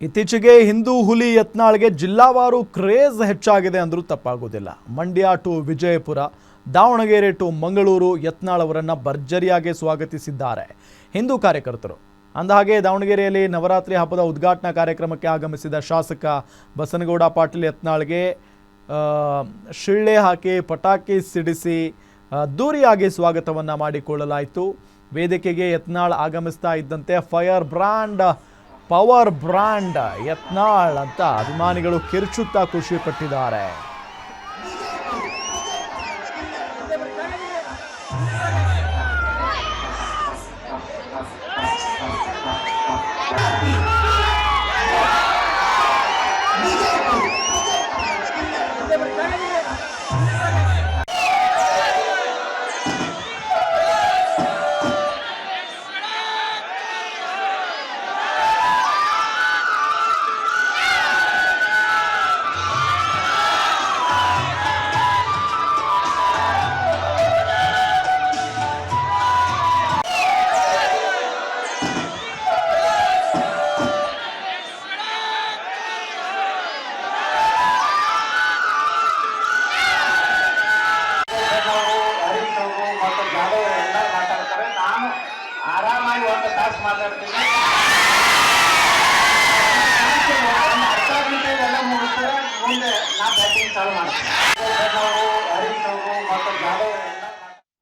ಇತ್ತೀಚೆಗೆ ಹಿಂದೂ ಹುಲಿ ಯತ್ನಾಳ್ಗೆ ಜಿಲ್ಲಾವಾರು ಕ್ರೇಜ್ ಹೆಚ್ಚಾಗಿದೆ ಅಂದರೂ ತಪ್ಪಾಗೋದಿಲ್ಲ. ಮಂಡ್ಯ ಟು ವಿಜಯಪುರ, ದಾವಣಗೆರೆ ಟು ಮಂಗಳೂರು ಯತ್ನಾಳ್ ಅವರನ್ನು ಭರ್ಜರಿಯಾಗಿ ಸ್ವಾಗತಿಸಿದ್ದಾರೆ ಹಿಂದೂ ಕಾರ್ಯಕರ್ತರು. ಅಂದಹಾಗೆ ದಾವಣಗೆರೆಯಲ್ಲಿ ನವರಾತ್ರಿ ಹಬ್ಬದ ಉದ್ಘಾಟನಾ ಕಾರ್ಯಕ್ರಮಕ್ಕೆ ಆಗಮಿಸಿದ ಶಾಸಕ ಬಸನಗೌಡ ಪಾಟೀಲ್ ಯತ್ನಾಳ್ಗೆ ಶಿಳ್ಳೆ ಹಾಕಿ ಪಟಾಕಿ ಸಿಡಿಸಿ ಅದ್ದೂರಿಯಾಗಿ ಸ್ವಾಗತವನ್ನು ಮಾಡಿಕೊಳ್ಳಲಾಯಿತು. ವೇದಿಕೆಗೆ ಯತ್ನಾಳ್ ಆಗಮಿಸ್ತಾ ಇದ್ದಂತೆ ಪವರ್ ಬ್ರ್ಯಾಂಡ್ ಯತ್ನಾಳ್ ಅಂತ ಅಭಿಮಾನಿಗಳು ಕಿರುಚುತ್ತಾ ಖುಷಿ ಪಟ್ಟಿದ್ದಾರೆ. ಆರಾಮಾಗಿ ಒಂದು ತಾಸು ಮಾತಾಡ್ತೀನಿ. ಅರ್ಧ ಗಂಟೆ ಎಲ್ಲ ಮುಗಿಸ್ತಾರೆ, ಮುಂದೆ ನಾ ಬ್ಯಾಟಿಂಗ್ ಚಾಲು ಮಾಡ್ತೀನಿ. ಹರೀಶ್ ಅವರು ಮತ್ತು ಜಾಧವ್